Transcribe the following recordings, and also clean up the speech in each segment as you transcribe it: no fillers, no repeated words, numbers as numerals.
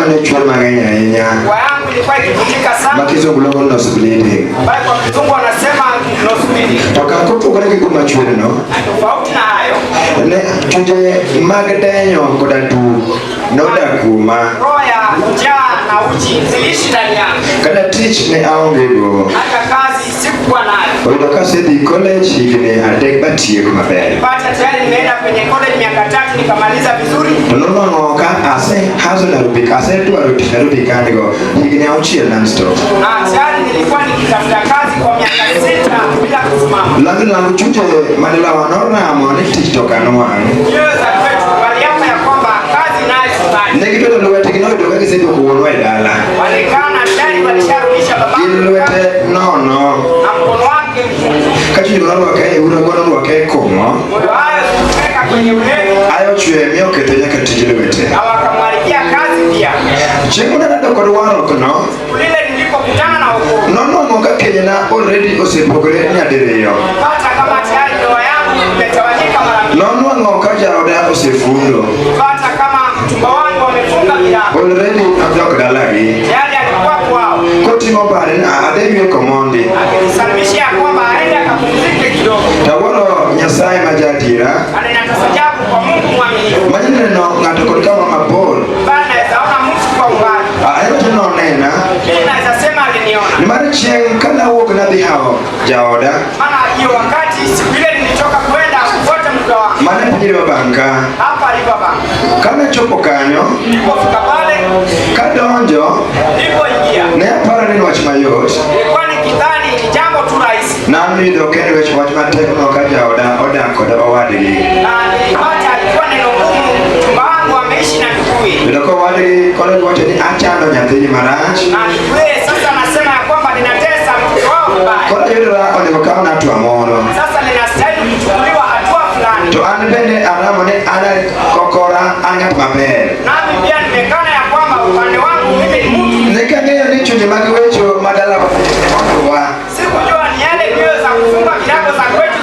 ne chwa maganya yenya. Pua yangu ilikuwa ikivunjika sana. Makizungu logo no bleeding. Bali kwa kizungu wanasema nose bleeding. Toka kutu kwa niki kumachwele no. Tofauti na hayo. Ne chuje magadenyo koda tu noda kuma. Roho ya njaa na uchi ziliishi ndani yangu. Kada teach ne aongedo. Hata kazi sikuwa nayo. Oidoka sedi college higine adek batie kuma bere. Pata tayari nimeenda kwenye college miaka 3 nikamaliza vizuri. Nono ngoka ase hazo na rubika ase tu arubika nego higine auchie non-stop. Na tayari nilikuwa nikitafuta kazi kwa miaka 6 bila kusimama. Langu chuje manila wanora amone TikTok anwangu. Yoza kwetu waliapa ya kwamba kazi nayo sibani. Nekitoto luwete kinoto kaki sedu kuonwe dala. Walikana tayari walisharudisha baba. Luwete nono. Na mkono wake Kachuni kono wake uragono wake komo. moyo hayo kuweka kwenye ulemi. Ayo chwe mio ketenya katiji luwete. Na wakamwalikia kazi pia. Chenguna nado kwa waro kono. Kulile nilipokutana na wokovu. Nono ngoka Kenya na already osepogore nyadiriyo. Pata kama tayari ndoa yangu imetawanyika mara mbili. Nono ngoka jaoda osefundo. Pata kama mchumba wangu wamefunga milango. Already abdok dalagi. Tayari alikuwa kwao. Koti mobile na ademio komondi. Akinisalimishia kwamba aende akapumzike kidogo. Taworo nyasaye majadira. Na ninatasajabu kwa Mungu mwaminifu. Majineno ngato kama mabor. Bana nawezaona mtu kwa umbali. Ayo tino nena. Mimi naweza sema aliniona. Ni mara cheng kana wok na di hao jaoda. Maana hiyo wakati siku ile nilitoka kwenda kufuata mke wangu. Mana pijiri babanka. Hapa alipo baba. Kana chopo kanyo. Nilipofika pale. Kadonjo. Nilipoingia. Ne para nini wachimayot. Nilikuwa nikidhani ni jambo tu rahisi. Nami do kene wech wachimatekno ka jaoda oda koda owadgi. Na nilipata alikuwa neno ngumu. Mchumba wangu ameishi na nduguye. Ndoko owadgi kono wacho ni achando nyathini marach. Na nduguye sasa anasema ya kwamba ninatesa mtoto wao mbaya. Kono yudora onego kaw na hatua moro. Sasa ninastahili kuchukuliwa hatua fulani. To an bende aramo ni ana kokora angat maber. Nami pia nimekana ya kwamba upande wangu mimi ni mtu. Nikang'eyo ni chunje mag wecho madala wa. Sikujua ni yale mioyo za kufunga virago za kwetu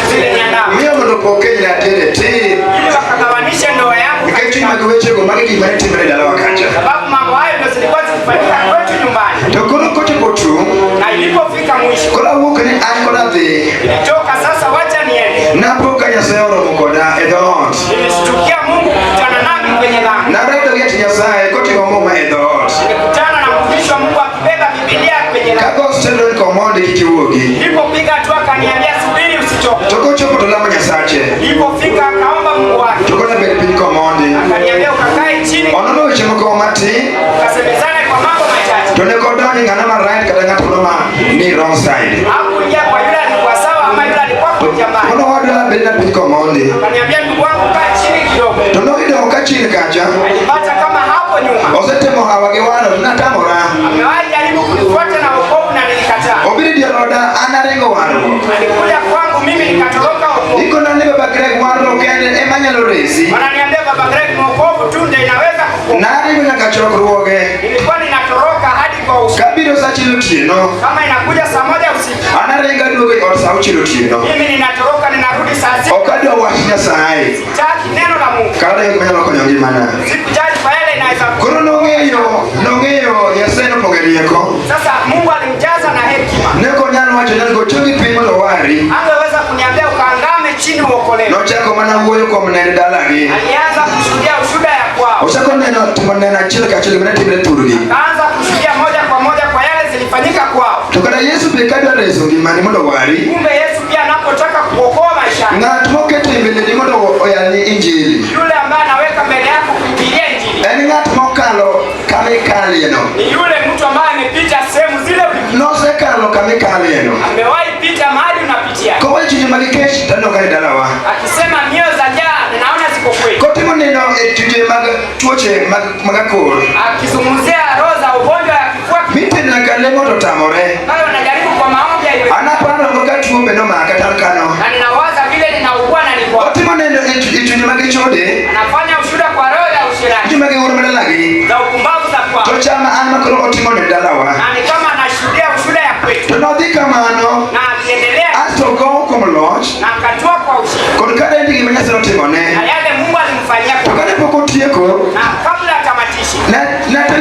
ziliniandama. Miyo mondo pokeny na tere ti. Ili wakagawanishe ndoa yangu. Nikech chunje mag wecho go magi gima timore dala wakacha. Sababu mambo hayo ndio zilikuwa zikifanyika kwetu nyumbani. To koro kochopo tu. Na ilipofika mwisho. Koro awuok ni an koda dhi. Nilitoka sasa wacha niende. Napoka Nyasaye oromo koda e dhoot. Nilishtukia Mungu kukutana nami kwenye lango. Naredo gi ati Nyasaye koting'o muma e dhoot. Nilikutana na mtumishi wa Mungu akibeba Biblia kwenye lango. Kago stendo ni komondi kik iwuogi. Nilipopiga tu akaniambia subiri usichoke. To kochopo to lamo Nyasache. Nilipofika akaomba Mungu wake. To koda bed piny komondi. Akaniambia ukakae chini. Onono weche moko matin. Ukasemezane kwa mambo machache. To ne kodoni ng'ano ma right kata ng'ato ma ni wrong side. Hakuingia kwa yule alikuwa sawa ama yule alikuwa kwa jamani. Kono wadwa bed na piny komondi. Akaniambia ndugu wangu kaa chini kidogo. To noyudo ka chien kacha. Alipata kama hapo nyuma. Osetemo hawa gi wano natamora. Amewahi jaribu kunifuata na wokovu na nilikataa. Obiro dier oda an aringo warruok. Alikuja kwangu mimi nikatoroka wokovu. Ikona ni baba Greg warruok kende ema nyalo resi. Wananiambia baba Greg wokovu tu ndio inaweza kukuokoa. Naringo nyaka chokruoge. Nilikuwa ninatoroka hadi kwa usiku. Kabiro sa chilo otieno. Kama inakuja saa 1 usiku. An aringo aduogo e ot sa 6 otieno. Mimi ninatoroka ninarudi saa 6. Ok adwa wach Nyasaye. Sitaki neno la Mungu. Kata yo manyalo konyo ngimana. Sikujali kwa yale inaweza. Koro nong'eyo Nyasaye nopoge rieko. Sasa Mungu alimjaza na hekima. Ne ok onyal wacho ni gochogi piny mondo wari. Angeweza kuniambia ukaangame chini uokolewe. Nochako mana wuoyo kuom neno dalagi. Alianza kushuhudia ushuhuda ya kwao. Ochako timo neno achiel kachiel gima ne timre thurgi. Kaanza kushuhudia moja kwa moja kwa yale zilifanyika kwao. To kata Yesu be kadwa reso ngimani mondo wari. Kumbe Yesu pia anapotaka kuokoa maisha. Ng'at moketo e mbeleni mondo oyalni injili. Yule ambaye anaweka mbele yako kuhubiria injili. En ng'at mokalo kama ikalieno. Ni yule mtu ambaye amepita sehemu zile. Nosekalo kama ikalieno. Amewahi pita mahali unapitia. Kowacho chunje mag kech taneno ka e dalawa. Akisema mioyo za njaa ninaona ziko kweli. Kotimo neno e chunje mag tuoche mag akor. Akizungumzia roho za ugonjwa ya kifua. Mitende nyaka lemo to tamore. Nayo najaribu kwa maombi ya yule. Anaparo ngoka tuo be nomaka tarkano. Na ninawaza vile ninaugua na niko. Otimo neno e chunje mag chode. Anafanya ushuhuda kwa roho ya ushirati. Chunje mag wuoro madalagi. Za upumbavu za kwao. To chama an makoro otimo ne dalawa. Na ni kama anashuhudia ushuhuda ya kwetu. To nodhi kamano. Na aliendelea. Asto go kuom loch. Na akatua kwa ushindi. Kod kare ndi gima Nyasaye otimone. Na yale Mungu alimfanyia. To kane pok otieko. Na kabla atamatishi. Na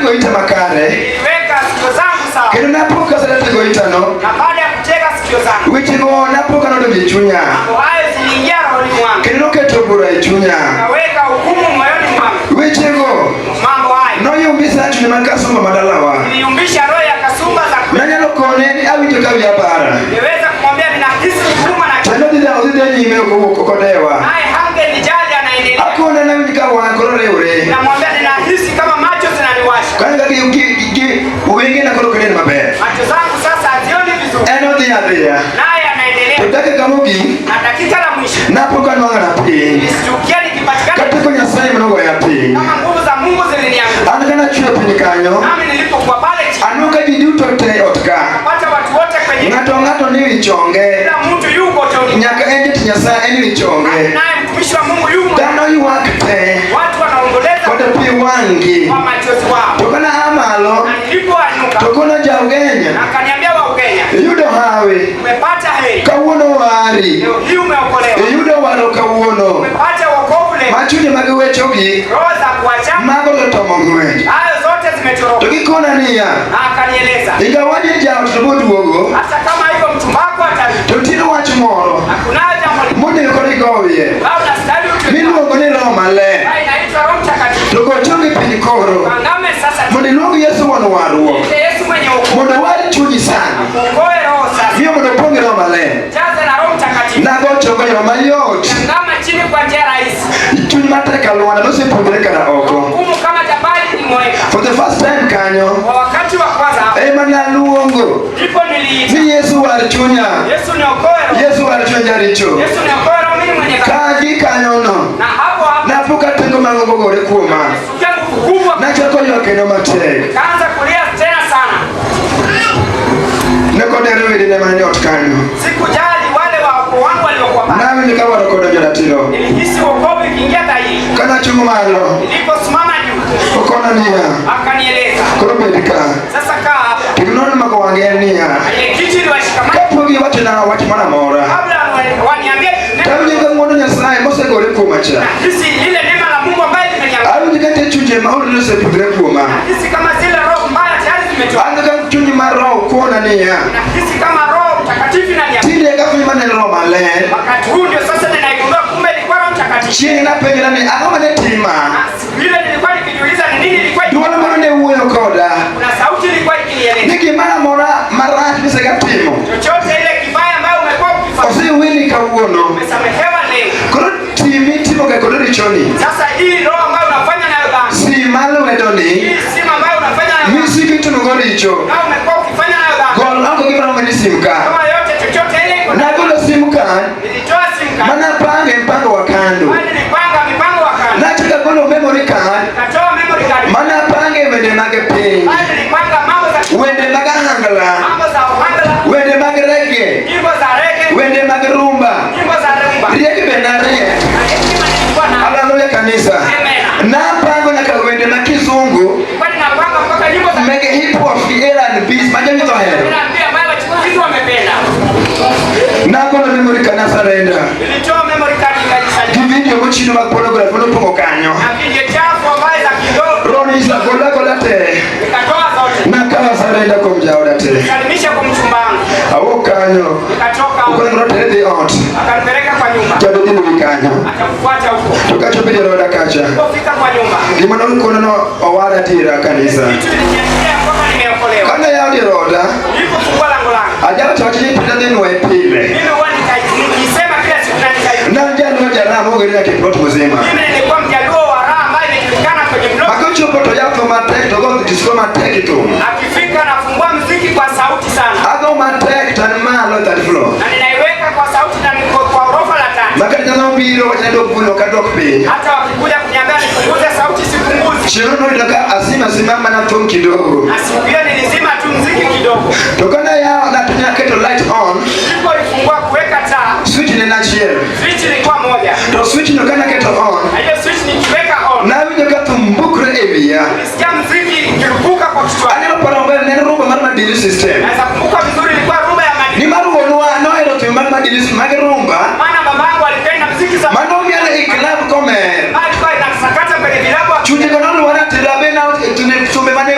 go ita makare. Niliweka sikio zangu sawa. Kendo napoka sala go ita no. Na baada ya kutega sikio zangu. Weche go napoka no do chunya. Mambo hayo ziliingia rohoni mwangu. Kendo keto bura chunya. Naweka hukumu moyoni mwangu. Weche go. Mambo hayo. No yumbisa atu makasumba madalawa. Niliumbisha roho ya kasumba za Na nyalo kone ni awito kawi hapara. niweza kumwambia ninahisi huruma na Tendo dida odide nyime kokodewa. naye hangenijali anaendelea. Akona na wika wa korore ure. Namwambia ninahisi kama macho zinaniwasha. Kanga ki uwenge na korokene mabe. Macho zangu sasa hazioni vizuri. Eno dia. Naye anaendelea. Tutake kamugi. Na dakika la mwisho. Napoka nwanga na pi. Nisijukia nikipatikana Katiko nyasaye mnogo ya pi. kama nguvu za Mungu zilinianguka. Anakana chuo pinyikanyo. Nami nilipokuwa pale chini. Anuka jiduto te otka. Napata watu wote kwenye Ngato ni wichonge. kila mtu yuko toni. Nyaka ende nyasaye eni wichonge. Naye mtumishi wa Mungu yuko. Dano yuwakte. Watu wanaomboleza Kote pi wangi. kwa machozi wao. Tokana amalo. Na nilipoanuka Tokona jaugenya. akaniambia wa Ugenya, Yudo hawe. umepata heri. Kawuono wari. Leo hii umeokolewa. Yudo waro kawuono. Umepata wokovu leo. Machuni magiwechogi. Roho za kuacha Mago lotomo ngwe. hayo zote zimetoroka. Tokikona niya. Na akanieleza Igawaje jao tuboduogo. hata kama hivyo mtumbako atarudi. Totino wach moro. Hakuna jambo Munde kori gowie. au nastahili utulivu. Miluongo ni Roho Maler. Inaitwa Roho Mtakatifu. Toko chonge piny koro. Angame sasa. Mondo iluong Yesu wan warruok. Ite Yesu mwenye wokovu. Mondo war chunyi sana. Okoe roho sasa. Miyo mondo opong' Roho Maler. Jaze na Roho Mtakatifu. Nago chongo yo mayot. Angama chini kwa njia rahisi. Chuny matek alwanda nosepogore kada oko. Hukumu kama jabali nimeweka. For the first time kanyo. Kwa wakati wa kwanza Ema naluongo. ndipo niliita. Ni Yesu war chunya. Yesu niokoe roho. Yesu war chunya richo. Yesu niokoe roho mimi mwenye dhambi. Kaji kanyo no. Na hapo hapo Napoka tengo mango gore kuoma. nisikia nguvu kubwa. Nachako ywakeno matek. Kaanza kulia tena sana. Nekodero wedene mane ot kanyo. Sikujali wale wako wangu waliokuwa pale. Nawe nikawaro kodonjo ratiro. Nilihisi wokovu ikiingia dhahiri. Kana chungo malo. Niliposimama juu Okona niya. akanieleza, Koro bed ka. sasa kaa hapa. Kignono mako wange niya. Kiti niwashikamana Kapogi wacho na wach mara mora. kabla waniambie Kawinjo ka ng'wono Nyasaye mosegore kuoma cha. nahisi ile neema la Mungu ambayo limenianguka. Awinjo ka te chunje ma oro nosepudre kuoma. Nahisi kama zile roho mbaya tayari zimetoka. An ka chunyi mar Roho kuona niya. Nahisi kama Roho Mtakatifu inaniambia. Tinde ka fwenyo maneno Roho Maler. Wakati huu ndio sasa ninaigundua kumbe ilikuwa Roho Mtakatifu. Chieng' napenjora ni ang'o mane tima. Na siku ile nilikuwa nikijiuliza ni nini ilikuwa Dwol moro ne wuoyo koda. kuna sauti ilikuwa ikinieleza. Ni gimoro amora marach misegatimo. Chochote ile kibaya ambayo umekuwa ukifanya Osewini kawuono. umesamehewa leo. Koro timi timoga kod richoni. Sasa hii roho ambayo unafanya nayo dhambi. Si malwedoni. Hii simu ambayo unafanya nayo dhambi. Misiki timogo richo. Na umekuwa ukifanya nayo dhambi. Gol oko gimoro ng'ani sim ka. Kama yote chochote ile iko na Nagolo sim ka. nilitoa simu kadi. Mana pange mpango wa kando. Bali nilipanga mipango wa kando. Nachaka golo memory card. Nikatoa memory card. Mana pange wende mag piny. Bali nilipanga mambo za Wende mag ahangla. mambo za uhangala, Wende mag reggae. nyimbo za reggae, Wende mag rumba. nyimbo za rumba. Riek be nariek. Na hekima nilikuwa na Haleluya kanisa. Amen. Napango nyaka wende ma kizungu. kwani napanga mpaka nyimbo za Mege hip hop R&B majawito hero. Ninaambia ambayo wachukuzi wamependa. Nagolo memory card na surrender. Nilitoa memory card Gi nikajisalia. video mochido mag pornography nopongo kanyo. Na video chafu ambayo za kidogo Roni isa gola te. nikatoa zote. Nakawa surrender kuom jaoda te. Nikalimisha kwa mchumba wangu. Awo kanyo. Nikatoka Ukone ngoro tere dhi ot. akanipeleka kwa nyumba. Jado dhi wi kanyo. Akafuata huko. To kacho bidi roda kacha. Nilipofika kwa nyumba. Gima nokono no owara tira kanisa. Kitu iliniambia kwamba nimeokolewa. Kana yao di roda. Nilipofungua lango langu. Ajalo to wachini pita dhi nwe pile. Mimi huwa nikisema kila siku na nikairudia. Na jalo jaramu ngiri na kiplot mzima. Mimi nilikuwa mjaluo wa raha ambaye imejulikana kwenye blog. Makocho poto yapo matek to go disco matek to. Akifika nafungua muziki kwa sauti sana. Ago matek tan malo that floor. Na ninaiweka kwa sauti na niko kwa orofa la tatu. Makati kana biro wachana dok bulo ka dok piny. Hata wakikuja kuniambia nipunguze sauti sipunguzi. Chiro no idaka asima simama na thum kidogo. Na siku hiyo nilizima tu muziki kidogo. To kana yao na tunya keto light on. Nilipoifungua kuweka taa, Switch ni na chiel. switch ilikuwa moja. To switch no kana keto on. Na hiyo switch nikiweka on, Na winjo ka thum bukre e wiya. nisikia muziki ikirupuka kwa kichwa. Anyalo paro maber ne rumba mar madili system. Naweza kumbuka vizuri ilikuwa rumba ya Ni madini. mar wuonwa nohero thum mar madili mag rumba. Maana babangu alipenda muziki za Mano miele e club komer. alikuwa inasakata kwenye vilabu. Chunje kono wara tirabe na thumbe mane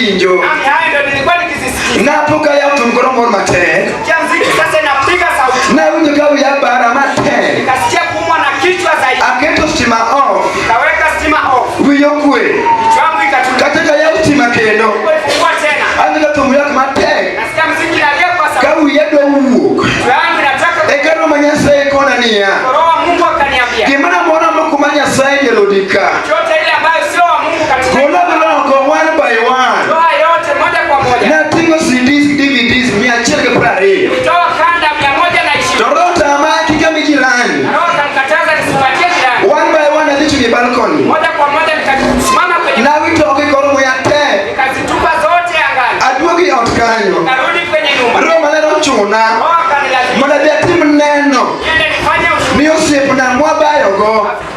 nawinjo. Nami hayo ndio nilikuwa nikizisikia. Napoka ya tumkoro mor matek. Mziki sasa inapiga sauti. Nawinjo ka wiya bara matek. Nikasikia kuumwa na kichwa zaidi. Aketo stima off. Kaweka stima off. Wiyo kwe. Kichwa yangu ikatulia. Katika ya stima kendo. Kulifungua tena. Andika tumuyak matek. Nasikia mziki inalia kwa sauti. Ka wiya do wuok. Kichwa yangu inataka. Ekero manyasa ekona niya. Roho wa Mungu akaniambia. Gimana mwana moko manyasa ejelodika. Chote ile ambayo sio wa Mungu katika. Kola biloko one by one. Toa yote moja kwa moja. Na tingo CDs, DVDs, 120. Toa kanda 120. Torota amaki kama jirani. Roho akamkataza nisipatie jirani. One by one alicho ni balcony. Moja kwa moja nikasimama kwenye. Na wito okikoro ya te. Nikazitupa zote angani. Aduogi ot kanyo. Karudi kwenye nyumba. Roma lero chuna. Roho akanilazimisha. Mana dia tim neno. Niende nifanye ushuhuda. Ni osiep na mwabayo go.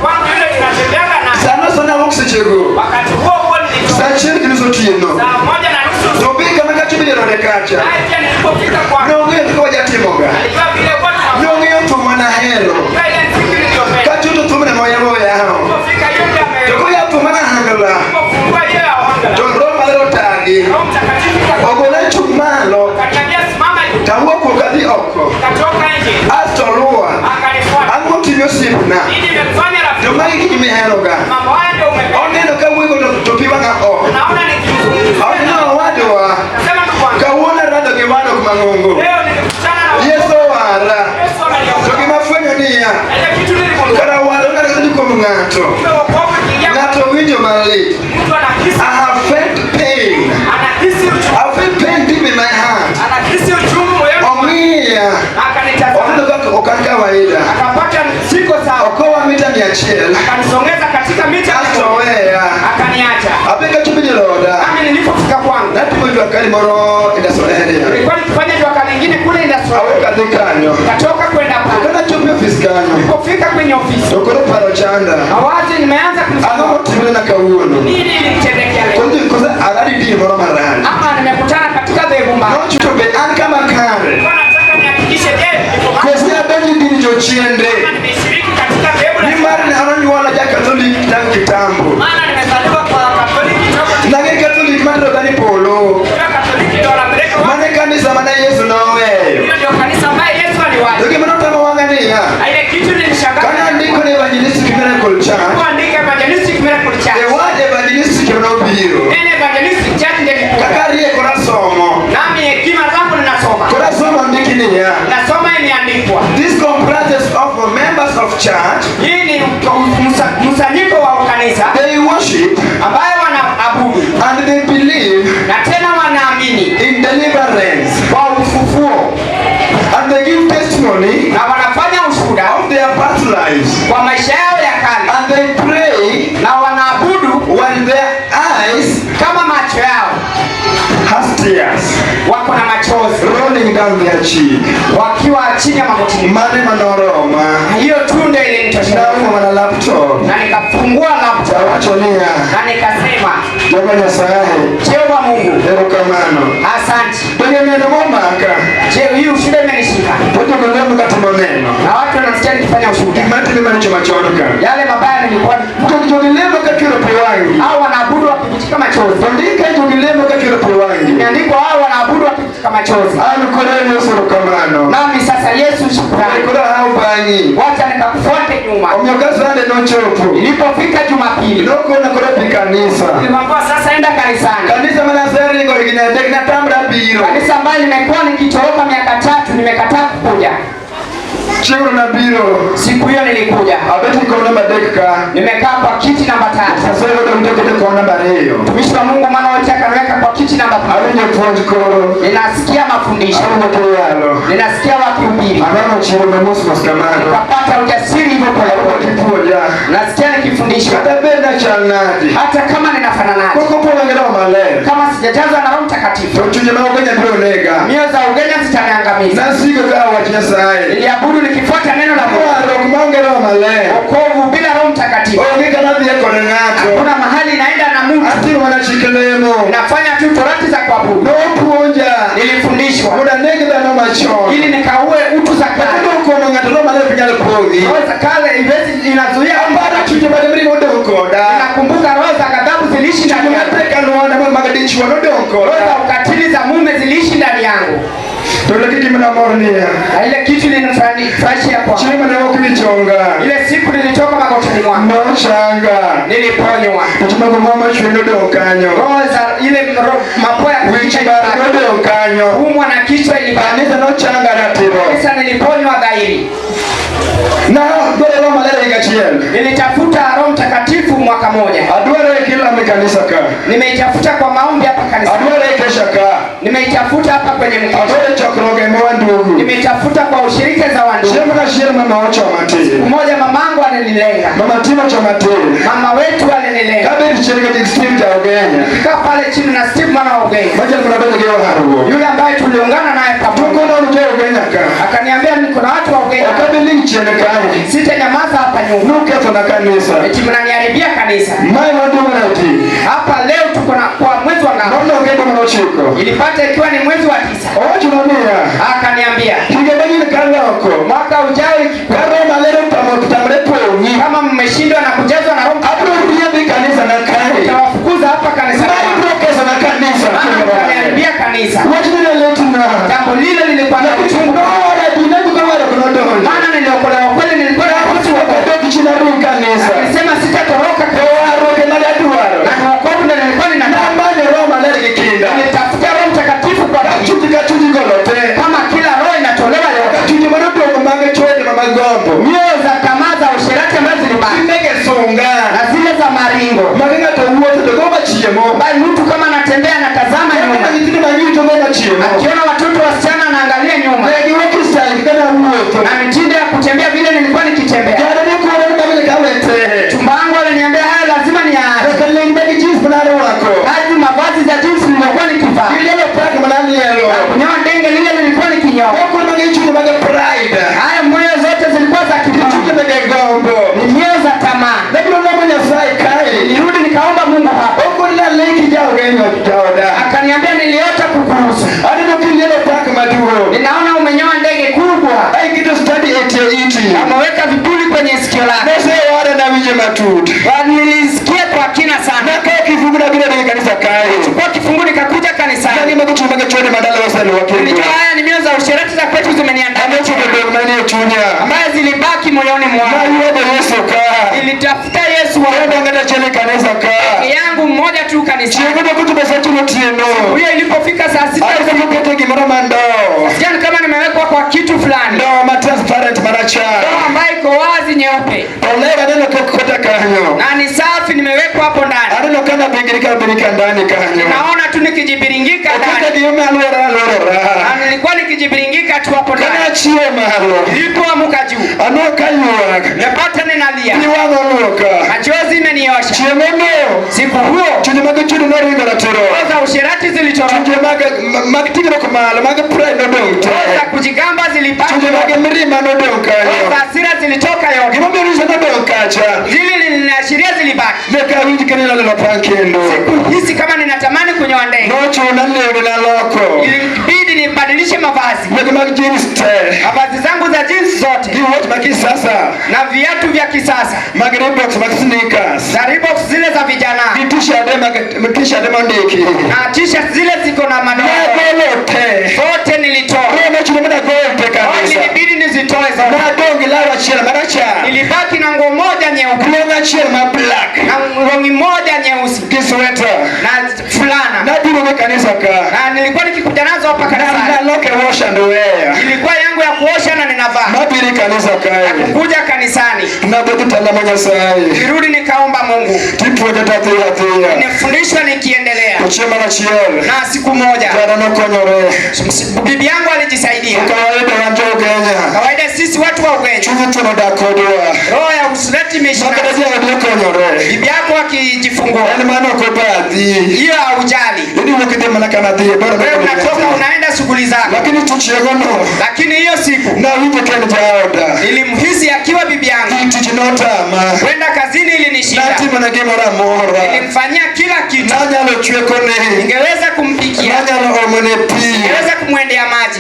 Wangu yule tunatembeaga na. Sana oksechego. Wakati huo nilitoka. Sa chini kilizotieno. Saa 1:30. Tobi kama kachibile no dekacha. Naye pia nilipofika kwa. Nonge tuko jatimoga. Alijua vile watu wa. Nonge tu mwana hero. Ile siku niliyopenda. Kachuto tumene moyo yao. Nilipofika yule ame. Toko ya tu mana hangala. Nilipofungua yeye awanga. To Roma lero tagi. Roho Mtakatifu Ogole chumalo. akaniambia simama hivi. Tawoko kadi oko. Katoka nje. Astorua. Akanifuata. Ango tibyo sipna. Nini nimefanya rafiki? Joma hiki meheroga. Mambo haya ndio umependa. Oneno ka wigo to piwa nga o. Naona nikizungumza. Oneno wadwa. Nasema tu kwanza. Kawona rado kimano kumangongo. Leo nilikutana na Yeso wara. Yesu ananiambia. To kimafwenyo niya. Ile kitu nilikwambia. Kara wara ngara kadi kom ngato. Wokovu kiingia. Ngato winjo malit. Mtu anahisi. I have felt pain. Anahisi uchungu. I felt pain deep in my heart. Anahisi uchungu moyoni. Omiya. Akanitazama. Oneno ka okaka waida. Akapata siko sawa. Okowa mita 100. Akanisongeza katika mita. Astoweya. Akaniacha. Apeka chubini roda. Nami nilipofika kwangu. Natimo jwa kali moro indasoleheria. Nilikuwa nikifanya jua kali lingine kule industry. Aweka dhikanyo. Katoka kwenda pale. Kana chupi ofisi kanyo. Nilipofika kwenye ofisi. Tokoro paro chanda. Awaje nimeanza Ano kunisoma. timile na kawuono. Nini ilinitendekea leo? Koza agadi di moro marani. Ama nimekutana katika dhehebu mbaya. No chuto be an kama kare. Nilikuwa nataka nihakikishe je, niko mahali Kozi abeji dini jochiende. kama nimeshiriki katika dhehebu la Ni mari ni anonyi wala ja Catholic tangu kitambo. maana nimezaliwa kwa Katoliki toka Nage Catholic matro gani polo. kwa Katoliki ndio wanapeleka watu. Mane kanisa mana Yesu noweyo. Hiyo ndio kanisa ambaye Yesu aliwahi. Doki manoto mawangania. Na ile kitu nilishangaa. Kana ndiko ni evangelistic miracle church. Kuandika evangelistic miracle The church. word evangelistic miracle. Nene evangelistic church ndio nilikuwa. Kakarie kora somo. Nami hekima zangu ninasoma. Kora somo ndikinia. Nasoma imeandikwa. This comprises of members of church. Hii ni msanyiko wa kanisa They worship ambayo wanaabudu and they believe na tena wanaamini in deliverance. kwa ufufuo And they give testimony na wanafanya ushuhuda of their past lives. kwa maisha yao ya kale And they pray na wanaabudu when their eyes kama macho yao has tears wako na machozi rolling down their cheek. wakiwa chini ya magoti. Mane manoroma. Hiyo tu ndio ilinitosha Ndauma mana laptop. na nikafungua laptop Tawachonia. na nikasema, Joma Nyasaye. Jehova Mungu, Erokamano. asante. Kwenye neno momaka. Je, hii ushuhuda imenishika Pote mwenendo katimo neno. na watu wanasikia nikifanya ushuhuda Mati mima nicho machonoka. yale mabaya nilikuwa Jogilemo kakiro piwangi. au wanaabudu wakivutika machozi. Ondika jogilemo kakiro piwangi. Imeandikwa hao wanaabudu wakivutika machozi. Anu koreni usurukamano. Nami sasa Yesu shukrani. Kura hau banyi. Wacha nikakufuate nyuma. Omyokazane no chopu. Ilipofika Jumapili, Noko na korepi kanisa. nilimwambia sasa enda kanisani. Kanisa manasari ngo iginedek na tambra biro. Kanisa ambayo nimekuwa nikitoroka miaka 3 nimekataa kukuja. Chiro na biro. Siku hiyo nilikuja. Abeti kona madeka. Nimekaa kwa kiti namba 3. Sasa yote mtokete kona bareyo. Mtumishi wa Mungu mwana wote akaweka kwa kiti namba 3. Awenye ponji koro. Ninasikia mafundisho. Awenye kuyalo. Ninasikia wakihubiri. Amano chiro na musu maskamano. Nikapata ujasiri hivyo pole pole. Kipoja. Nasikia nikifundishwa. Kata benda chanadi. Hata kama ninafananaje. Koko pola ngela malaya. Kama sijajazwa na Roho Mtakatifu. Tochunye maogenya biro nega. Mioyo za ugenya zitaniangamiza. Nasigo kawa wachiasaye. Niliabudu nikifuata neno la Mungu. Kumaongela malaya. Wokovu bila Roho Mtakatifu. Ongeka nadhi yako na ngato. Hakuna mahali naenda na Mungu. Ati wanashikelemo. Nafanya tu torati za kuabudu. No puonja. Nilifundishwa Muda negda no macho. ili nikaue utu za kale. Ndio kwa ngato no malaya pinyale pogi. Roho za kale iwezi inazuia Ambara chuje bade mri modo koda. nakumbuka roho za ghadhabu ziliishi ndani yake. Tunataka nuona mama dichwo nodongo. Roho za ukatili za mume ziliishi ndani yangu. Tole kiti mna mornia. Ile kitu ilinifurahisha kwa. Chima na wakilichonga. Ile siku nilitoka magotini mwangu. No changa. Niliponywa. Tuma kwa mama chwendo donkanyo. Roho za ile mapoya donkanyo. Umwa na kichwa ilibaniza no changa ratiro. Sasa niliponywa dhahiri. Na dole Roho malere ikachiel. Nilitafuta Roho Mtakatifu mwaka moja. Adware kila kanisa ka. Nimeitafuta kwa maombi hapa kanisa. Adware kesha ka. Nimeitafuta hapa kwenye mkutano. Adware chokroge mwandugu. Nimeitafuta kwa ushirika za wandugu. Shema na shema mama wacho mati. Mmoja mamangu alinilenga. Mama tima cho mati. Mama wetu alinilenga. Kabiri shirika Steve ta Ugenya. Kaa pale chini na Steve mwana wa Ugenya. Baje kuna bado geo harugo. Yule ambaye tuliungana naye pamoja. Tuko na uje Ugenya ka. Akaniambia niko na watu wa Ugenya. Kabiri nchene kai. Sitanyamaza hapa nyuma. Nuke tuna kanisa. Eti mnaniharibia kanisa. Mai wandugu na uti. Hapa leo tuko na kwa mwezi wa ngapi? Mbona ungendo mnachiko? Ilipata ikiwa ni mwezi wa 9. Tunamia. Akaniambia, "Kingebeni kanga wako. Mwaka ujao karo malero tutamrepo ni kama mmeshindwa na kujazwa na Roho Mtakatifu kanisa na kai. Tawafukuza hapa kanisa. Pesa na kanisa. Akaniharibia kanisa. Wajina letu na. Jambo lile lilikuwa na uchungu. Maana niliokolewa kweli nilikuwa na watu wakati chini ya kanisa. Alisema sitatoroka kwa roho na duara. Na wokovu ndio nilikuwa ninataka. Roho malere kikinda. Nitafuta Roho Mtakatifu kwa chuti golote. Kama kila roho inatolewa leo. Chuti manoto kumanga chwede mama gombo. Mioyo za tamaa za usherati ambazo zilibaki. Ndege songa. Na zile za maringo. Magenga tawuote to goma chiemo. Bali mtu kama anatembea anatazama nyuma. Akiona watoto wasichana anaangalia nyuma. Na mitindo ya kutembea vile nilikuwa nikitembea. Chumba wangu aliniambia haya lazima niache. Hadi mavazi za jeans nilikuwa nikivaa. Kunyoa denge lile nilikuwa nikinyoa. Haya moyo zote zilikuwa za kiburi. Ni mioyo za tamaa. Nilirudi nikaomba Mungu hapa. Akaniambia niliota kukuhusu. Ninaona umenyoa ndege kubwa. Ameweka vipuli kwenye sikio lako. Nilisikia kwa kina sana. Chukua kifungu nikakuja kanisani. Nilijua haya ni mioyo za usherati za kwetu zimeniandama. Ambaye zilibaki moyoni mwangu. Nilitafuta Yesu yangu mmoja tu kanisani. Huyo ilipofika saa 6 sijani kama nimewekwa kwa kitu fulani. Ndoa ambayo iko wazi nyeupe. Na ni safi nimewekwa hapo ndani. Naona tu nikijibiringika ndani. Na nilikuwa nikijibiringika tu hapo ndani. Nilipoamka juu. Napata ninalia. Machozi imeniosha. Siku huo. Roho usherati zilitoroka. Roho kujigamba zilipata. Roho hasira zilitoka yote. Zili linaashiria zilibaki. Siku hizi kama ninatamani kunyoa ndege. Ilibidi nibadilishe mavazi. Mavazi zangu za jeans zote. Na viatu vya kisasa. Na Reebok zile za vijana. Na t-shirt zile ziko na maneno. Zote nilitoa. Ilibidi nizitoe zote. Ilibaki na nguo moja nyeupe. Na nguo moja nyeusi. Na fulana. Na nilikuwa nikikuja nazo hapa kanisani. Ilikuwa yangu ya kuosha na ninavaa. Kuja kanisani. Nirudi nikaomba Mungu. Nifundishwa nikiendelea. Na siku moja bibi yangu alijisaidia. Kawaida sisi watu wa Ugenya. Roho ya usherati imeshika. Bibi yako akijifungua. Hiyo haujali. Wewe unatoka unaenda shughuli zako. Lakini hiyo siku nilimhisi akiwa bibi yangu. Kwenda kazini ilinishinda. Nilimfanyia kila kitu. Ningeweza kumpikia. kumfikia. Ningeweza kumwendea maji.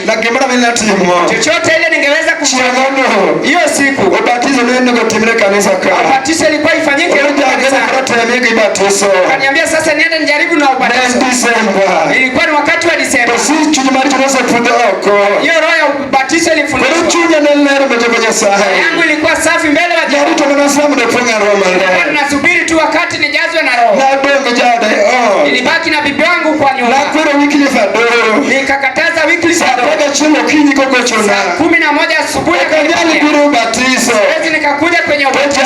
Chochote ile ningeweza kumfanyia. Hiyo siku ubatizo ilikuwa ifanyike kanisa. Kaniambia sasa niende nijaribu na ubatizo. Ilikuwa ni wakati wa Disemba. Hiyo roho ya ubatizo ilifundishwa. Yangu ilikuwa safi mbele ya Mungu. Nasubiri tu wakati nijazwe na roho. Nilibaki na bibi wangu kwa nyumba. Nikakataza wiki saa 11 asubuhi siwezi nikakuja kwenye ubatizo.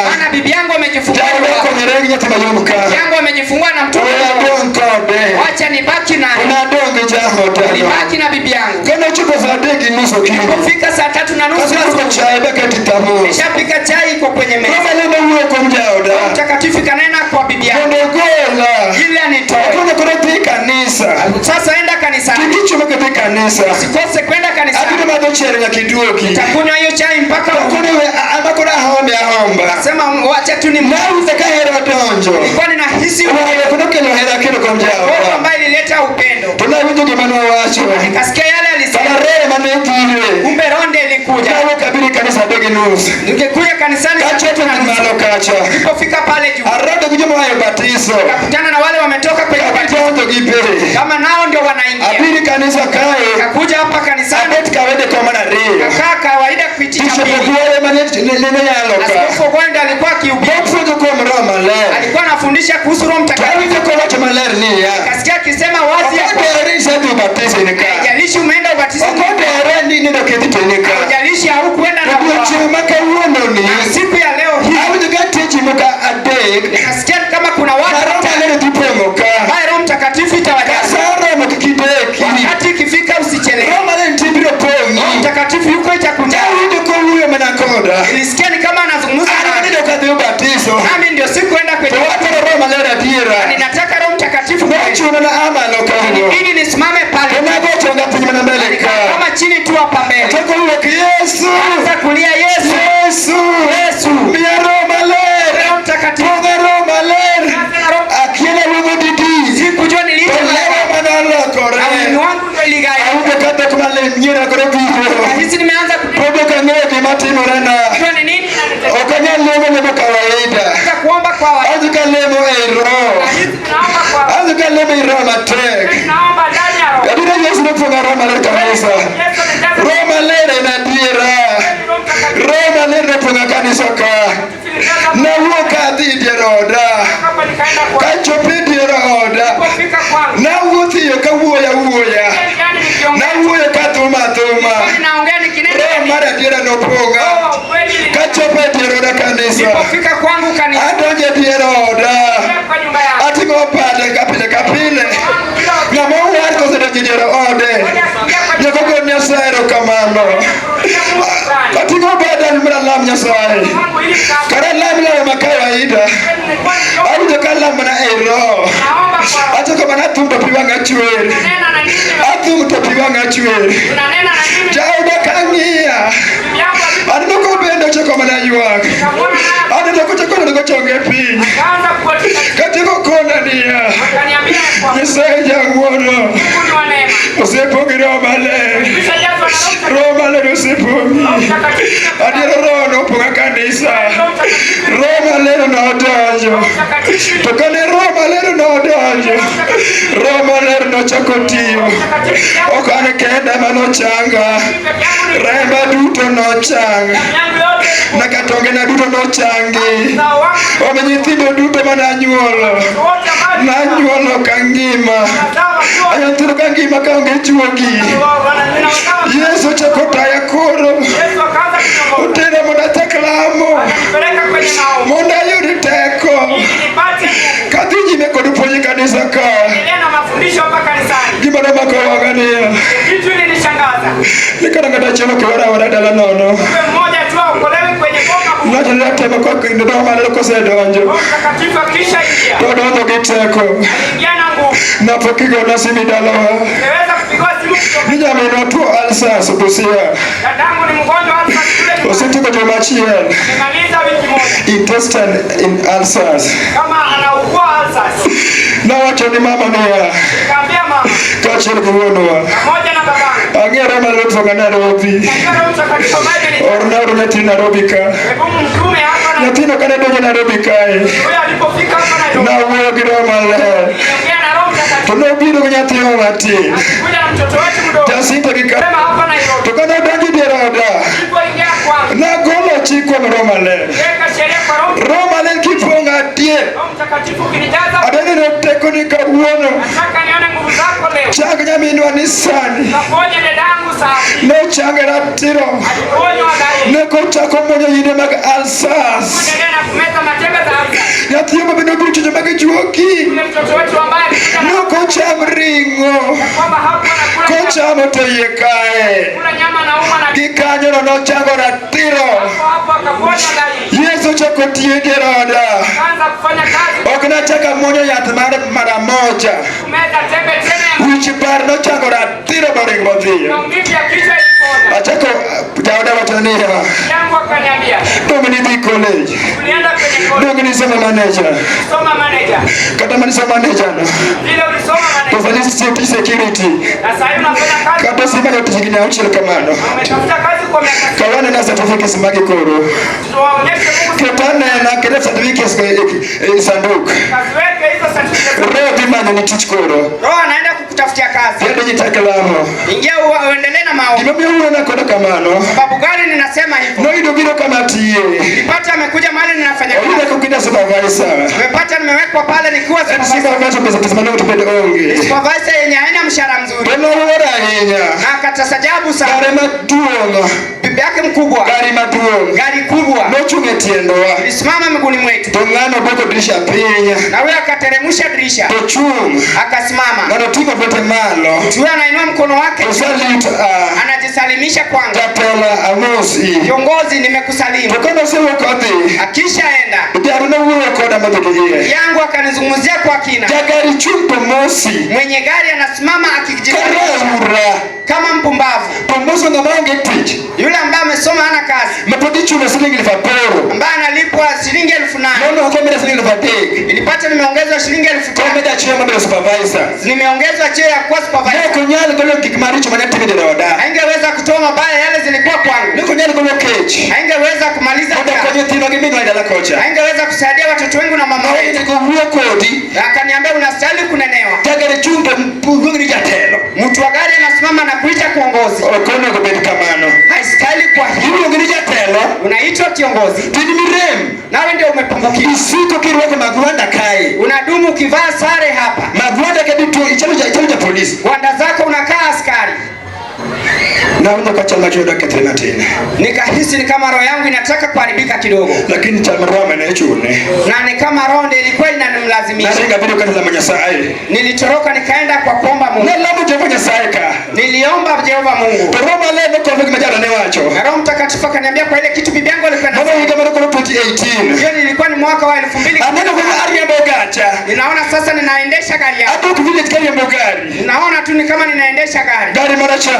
Maana bibi yangu amejifungua. Bibi yangu amejifungua na mtoto. Wacha nibaki na nibaki na bibi yangu. Kufika saa 3:30 nishapika chai iko kwenye meza. Mtakatifu kanena kwa bibi yangu ili anitoe. Sasa enda kanisani. Usikose kwenda kanisani. Nitakunywa hiyo chai mpaka sema wacha tu ni nilikuwa ninahisi ambaye ilileta upendo. Nikasikia yale alisema. Kumbe ronde ilikuja. Ningekuja kanisani nilipofika pale juu. Nikakutana na wale wametoka kwenye ubatizo. Kama nao ndio wanaingia. Nikakuja hapa kanisani. Kakaa kawaida kuitika pili. Askofu Gwenda alikuwa akihubiri. Alikuwa anafundisha kuhusu Roho Mtakatifu. Nikasikia akisema wazi ya haijalishi umeenda ubatizo. Haijalishi haukuenda na siku ya leo hii. Nikasikia kama kuna watu ambaye Roho Mtakatifu itawajaza. Wakati ikifika usichelewe. Roho Mtakatifu yuko itakujaza. Nilisikia ni kama anazungumza nami ndio sikuenda kwenye ninataka Roho Mtakatifu ili nisimame pale kama chini tu hapa mbele. Anza kulia Yesu Roho Mtakatifu sikujua niliita hizi nimeanza kuomba kwa nilipofika kwangu kanisa adonje dieroda atingo pale kapile na mwa ko se donje dieroda nyako go nyasero kamano atingo pale mra lam nyasaye kara lam la makawaida aje kala mana ero aje ko mana tumba piwanga chwere atum to piwanga chwere jauda kania adino ko bendo chako mana yuak adino ko chako ndo chonge piny katiko kona nia Nyasaye jangwono osepongi Roho Maler. Roho Maler osepongi adiero Roho noponga kanisa. Roho Maler nodonjo to kane Roho Maler nodonjo Roho Maler nochako tiyo. Ok an kenda manochanga, remba duto nochanga, nakatongena duto nochangi, ome nyithindo duto mananyuolo nanyuolo kangima, anyathindo kangima kaonge chuogi. Yesu chako taya koro otera mondo achak lamo mondo ayud teko kadhi nyime kod puonj kanisa ka. Gima nomako wang'ania nikana ng'ato achiel okiwara dala nono ng'ato netemo kendo Roho Maler kosedonjo to odonjo gi teko napokigona simi dalawa ni nyaminwa tuo alsas Busia osetieko juma achiel intestine in ulcers Na wacho ni mama niya. Nikamwambia mama. Kacha ni kuonwa. Pamoja na babangu. Angera malo toka Nairobi. Orna nyathi Nairobi ka. Mtume hapa na nyathino kana donjo Nairobi kae. Huyo alipofika hapa Nairobi. Na wuoyo gi Roho Maler. To nobiro gi nyathi matin. Kuja na mtoto wetu mdogo. Jasinta gi ka. Sema hapa Nairobi. To kana donjo dier oda. Nilipoingia kwangu. Na golo chik kuom Roho Maler. Weka sheria kwa Roho Maler kifunga adier. Roho Mtakatifu ukinijaza. Adeni teko ni kawuono. Nataka nione nguvu zako leo. Chang nyaminwa ni sani. Kaponya dadangu safi. Ne change ratiro. Aliponywa dai. Ne kochako monyo yine mag alsas. Endelea na kumeza matembe za alsas. Nyathi ma bende obiro chucho mag juoki. Yule mtoto wetu ambaye Ne kocham ring'o. kwamba hapo anakula Kochamo to iye kae. kula nyama na uma na Gikanyono nochango ratiro. hapo akaponya dai. Yesu chako tiyo dier oda. Kaanza kufanya kazi. Ok nachaka monyo yath mara moja. Kumeza tembe tena. Wich bar nochango ratiro moring modhiyo. Maumivu ya kichwa ilipona. Achako jaoda wacho niya. Yangu akaniambia. Dong ni dhi college. Tulienda kwenye college. Dong ni somo manager. Soma manager. Kata mani somo manager no. Vile ulisoma To manager. fanyisi security. Na sasa hivi unafanya kazi. Kata sima yote chikini auchile kamano. Umetafuta kazi kwa miaka 6. Kawane na certificates magi koro. Tuwaonyeshe Mungu. Ketane na kede certificates kwa sanduku. Kaziweke hizo certificate. Roho bimanya ni tich koro. Roho anaenda kukutafutia kazi. Yende jitakelamo. Ingia uendelee na maombi. Kimemia uwe na koda kamano. Sababu gani ninasema hivyo? No ido biro kama tiye. Nipata amekuja mahali ninafanya Olida kazi. kukida supervisor. Nimepata nimewekwa pale nikiwa supervisor. Supervisor pesa kisimani utupende onge. Supervisor yenye haina mshahara mzuri. Tono uwara hinya. Na akatasajabu sana. Gari maduonga. Bibi yake mkubwa. Gari maduonga. Gari kubwa. Nochunge tiendowa. Alisimama miguuni mwetu. Tongano boko dirisha pinya. Na huyo akateremsha dirisha. Tochung. Akasimama. Ngano tingo vyote malo. Huyo anainua mkono wake. Tosalit Anajisalimisha kwangu. Jatela amosi. Kiongozi nimekusalimia. Tokono sewo kodhi. Akishaenda. Diaruna uwe koda madhikiye. Yangu akanizungumzia kwa kina. Jagari chumpo mosi. Mwenye gari anasimama akijisalimisha. Karaura. Kama mpumbavu. Pomoso na maonge tich. Yule ambaye amesoma hana kazi. Mapodichu na shilingi 1000. Ambaye analipwa shilingi 8,000. Nono wakomeda shilingi 1000. Ilipata nimeongezwa shilingi 5,000. Komeda chema mbele supervisor. Nimeongezwa cheo ya kuwa supervisor. Niko nyali kolo kikimaricho manati mide roda. Haingeweza kutoa mabaya yale zilikuwa kwangu. Niko nyali kolo kechi. Haingeweza kumaliza Koda kazi. kwenye tino gimigo idala kocha. Haingeweza kusaidia watoto wengu na mama wetu. Niko huo kodi. Na akaniambia unastahili kunenewa. Jagari chumpo mpungungi ni jatelo. Mtu wa gari anasimama na kuita kuongozi. Okono kubedi kamano. Haistahili kwa hiyo. Hiyo ngini jatelo. Unaitwa kiongozi. Tini mirem. Nawe ndio umepungukiwa. Isiko kirwako magwanda kai. Unadumu ukivaa sare hapa. Magwanda kaditu ichalo ja polisi. Gwanda zako unakaa askari. Na unyo kachama choda ketrina tena. Nikahisi ni kama roho yangu inataka kuharibika kidogo. Lakini chama roho manechune. Na ni kama roho ndio ilikuwa inanimlazimisha. Na ringa video kanisa manyasai. Nilitoroka nikaenda kwa kuomba Mungu. Na lamu Jehova Nyasaye ka. Niliomba Jehova Mungu. Roma leo kwa vile majana ne wacho. Na Roho Mtakatifu akaniambia kwa ile kitu bibi yangu alikuwa Mama higa mara kwa 2018. hiyo nilikuwa ni mwaka wa 2000. Anena kwa ari ya bogacha. Ninaona sasa ninaendesha gari yangu. Hapo kivile tikari ya bogari. Ninaona tu ni kama ninaendesha gari. Gari mara cha.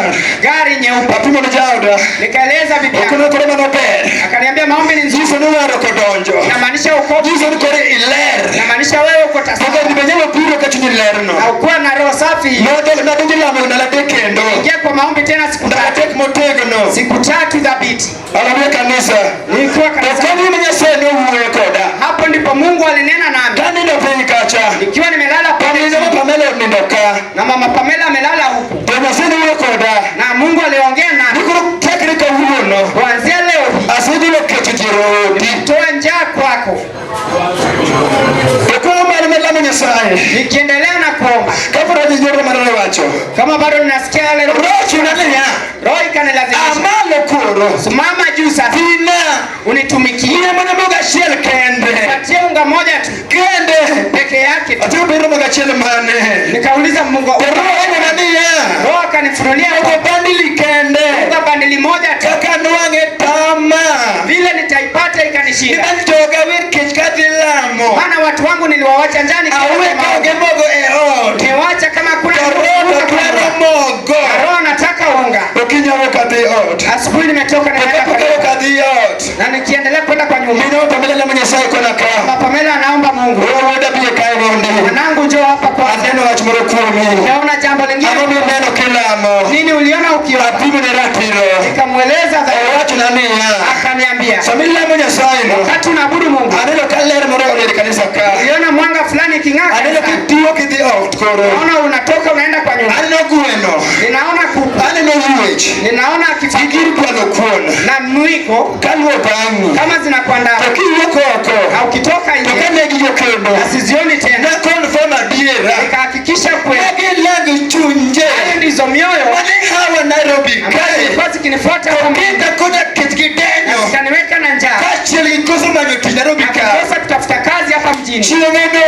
Gari nyeupe. Apimo na jauda. Nikaeleza bibi yangu. Kuna korema no bed. Akaniambia maombi ni nzuri. Jiso no waro kodonjo. Inamaanisha uko. Jiso ni kore iler. Inamaanisha wewe uko tasama. Baba nimenyewa piro kachuni lerno. Na ukuwa na roho safi. Na donje la mo na la dekendo. Ingia kwa maombi tena siku Na 3. tek motegno. Siku 3 dhabiti. Alabia kanisa. Nilikuwa kanisa. Kwa nini Nyasaye no uwe koda? Hapo ndipo Mungu alinena nami. Kani ndo penikacha. Nikiwa nimelala Pamela pale Pamela nindoka. na mama Pamela amelala huku. Ndio sasa uwe koda. Na Mungu aliongea nami. Niko teknika huono. Kuanzia leo Asidi lo ketujirodi. toa njaa kwako. Kwa maana mela Nyasaye. Nikiendelea na kuomba. Kabla jijoro marale wacho. Kama bado ninasikia yale Roho unalea. roho ikanilazimisha. Amalo koro. Simama juu sasa. Tina. Unitumikie. Ni mwana moga shel kende. Patia unga moja tu. Kende. Peke yake. Ati ubiro moga shel mane. Nikauliza Mungu. Roho nania. Roho akanifunulia Kwa bandili kende. unga bandili moja tu. Kaka nuange tama. Vile nitaipata ikanishinda. Nibanjoga wiki kati lamo. Maana watu wangu niliwawacha njani kwa Aweke mogo eo. niwacha kama kuna Roho kwa mogo. roho nataka unga. Ukinyawo kati ot. Asubuhi nimetoka na naenda Kukawo kwa kati ot. na nikiendelea kwenda kwa nyumba. Mino Pamela la Nyasaye kona ka. Mama Pamela anaomba Mungu. Roho da biye kai rondi. Mwanangu njoo hapa kwa. Aneno wach moro kuomi. Naona jambo lingine. Ama neno kilamo. Nini uliona ukiwa? Apimo ne ratiro. Nikamweleza wach nani ya. Akaniambia. Samila Nyasaye no. Wakati unaabudu Mungu. Aneno kaler moro ole kanisa ka. Uliona mwanga fulani king'aka. Aneno kitiyo kidhi out koro. Naona unatoka unaenda kwa nyumba. Aneno gweno. Ninaona kuku. Aneno yuech. Ninaona kifagiri kwano kuona. Na mwiko. Kalwo bangu. Kama zinakuandaa. Tokiweko oko. Au kitoka nje. Tokane gijo kendo. Asizioni tena. Na confirm adiera. Nikahakikisha kweli. Langu chunje. Hayo ndizo mioyo. Wale hawa Nairobi. Kwa zikinifuata kwa Kenda koda kitkidenyo. Kaniweka na njaa. Kacheli kosa manyoti Nairobi ka. Kosa kutafuta kazi hapa mjini. Chilomeno.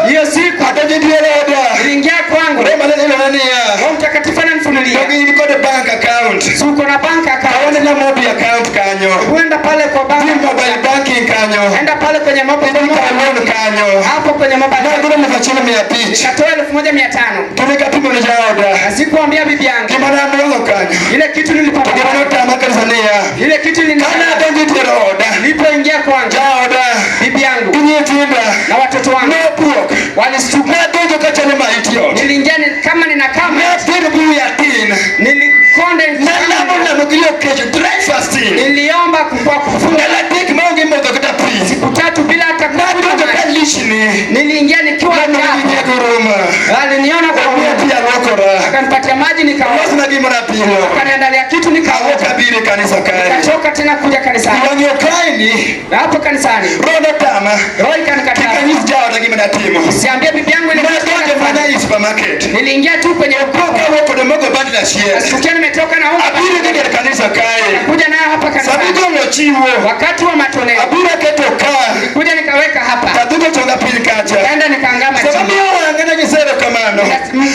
Hiyo siku atajidieleda. Niliingia kwangu. Rema neno nania. Roho Mtakatifu ananifunulia. Yogi niko na bank account. Suko na bank account. Hawana na mobile account kanyo. Uenda pale kwa bank. Mobile banking kanyo. Enda pale kwenye mobile banking kanyo. Hapo kwenye mobile. Na kuna mfachana 200. Nikatoa 1500. Tumekapima ni jaoda. Sikuambia bibi yangu. Kimana mwanzo kanyo. Ile kitu nilipata. Kimana Tanzania. Ile kitu Kana donjiti roda. Nilipoingia kwangu. Jaoda. Bibi yangu. Tinda. Na watoto wangu. No puok. Walistuka. Na donjo kachana maiti yote. Niliingia kama nina kama. Na tena buyu ya tina. Nilikonde. Na mkilio kesho. Dry fasting. Niliomba kwa kufunga. Na tek maungi moto kata please. Siku 3 bila hata kufunga. Kalishini. Niliingia nikiwa njaa. Kuruma. Aliniona kwa pia lokora. Akanipatia maji nikaoga. Na gimara pilo. Akaniandalia kitu nikaoga. Kabiri kanisa kai. Nikachoka tena kuja kanisani. Wanyo kaini. Na hapo kanisani. Roho tama. Roho ikanikataa. Kanisa jao na gimara timo. Siambia bibi yangu ile ndio supermarket. Niliingia tu kwenye ukoka huko na mogo bandi la shares. Sikia nimetoka na huko. Abiri ndio kanisa kai. Nakuja nayo hapa kanisani. Sabigo ngochiwo. Wakati wa matoleo. Abira ketoka. Nikuja nikaweka hapa. Tatuko chonga pili kacha. Kaenda nikaangama chini. Sababu wangana nyesero kamano.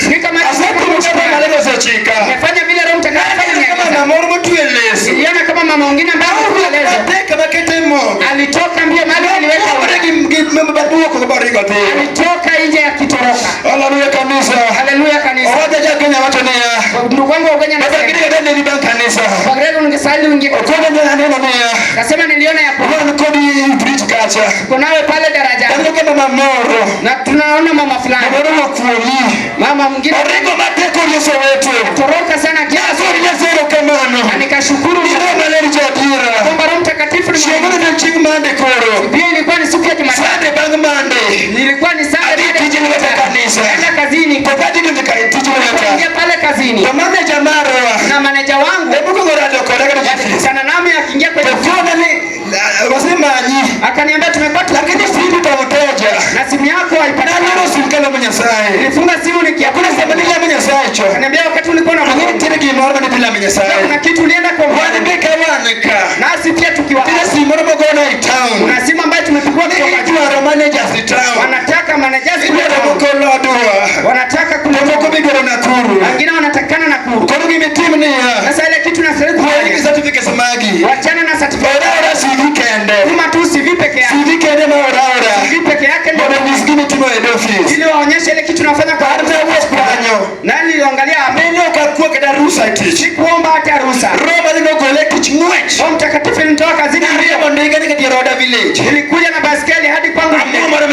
Nika maji. Asante mchapa malego za chika. Nimefanya vile Roho Mtakatifu kama na mormo tueleze. Niliona kama mama mwingine ambaye anaeleza. Ateka bakete mo. Alitoka mbio mahali niliweka. Alitoka nje ya kitoroka. Haleluya kanisa. Haleluya kanisa. Waje Kenya watu nia. Ndugu wangu wa Kenya na Kenya ni bank kanisa. Kwa grego ningesali unge. Okona ndio neno nia. Kasema niliona ya kwa. Ni kodi bridge kacha. Kunawe pale daraja. Ndio kama mama Moro. Na tunaona mama fulani. Moro kuoni. Mama mwingine. Origo mateko ni soweto. Toroka sana kiasi. Zero kamano. Na nikashukuru ndio maleri jadira. Kwamba Roho Mtakatifu ni Shangana na chimande koro. Pia ilikuwa ni siku ya Jumatatu. Sunday bang Monday. Nilikuwa ni Sunday kanisa. Naenda kazini. Tokati ndio nikaitiji Nikaingia mleta. pale kazini. Kwa manager Marwa. Na manager wangu. Hebu ngorado kwa daga kufisi. Sana nami akiingia kwenye Tokona ni wasema nyi. Akaniambia tumepata Lakini simu tutaoteja. Na simu yako haipata. Na ndio simkala Mnyasaye. Nilifunga simu Hakuna sabani la Mnyasaye cho. Akaniambia wakati ulikuwa na Lakini tena kimorma ni bila Mnyasaye. Kuna kitu ulienda kwa wani beka wanika. Nasi pia tukiwa tena simu morma gona i town. Kuna simu ambayo tumepigwa kwa managers i town. Wanataka managers kwa wanataka kuloko bigoro na kuru. Wengine wanatakana na kuru. Kwa nini timu ni ya? Sasa ile kitu na sasa kwa certificate samagi. Wachana na certificate. Ora si weekend. Kuma tu CV peke yake. CV kende maora. CV peke yake ndio miskini tuno head office. Ili waonyeshe ile kitu nafanya kwa hata wewe kwanyo. Nani aliangalia ameni ukakuwa kada ruhusa teach. Sikuomba hata ruhusa. Roma lino gole teach mwech. Roho Mtakatifu nitoa kazini ndio ndinga nika Roda village. Nilikuja na baskeli hadi kwangu. Mama mara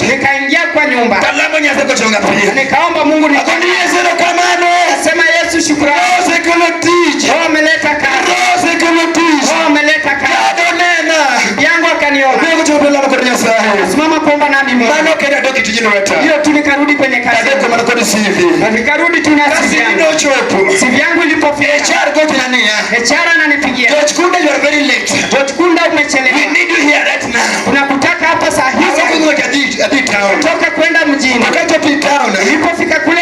nikaingia kwa nyumba. Kalamu nyaza kuchonga pia. Nikaomba Mungu ni Yesu kamano. Sema Yesu shukrani. Rose teach. Roho ameleta kazi. Rose teach. Roho ameleta kazi. Nena. Yangu akaniona. Mungu tupela kwa Yesu. Simama kuomba nami Mungu. Maana kenda doki tujino weta. Hiyo tu nikarudi kwenye kazi. Kwa maana kwa CV. Na nikarudi tu na CV yangu. Ndio chopo. CV yangu ilipofika. HR go to nania. HR ananipigia. George Kunda you are very late. George Kunda umechelewa. We need you here right now. Tunakutaka hapa saa hizi. Toka kwenda mjini. Toka kwenda mjini. Wakati town. Nilipofika kule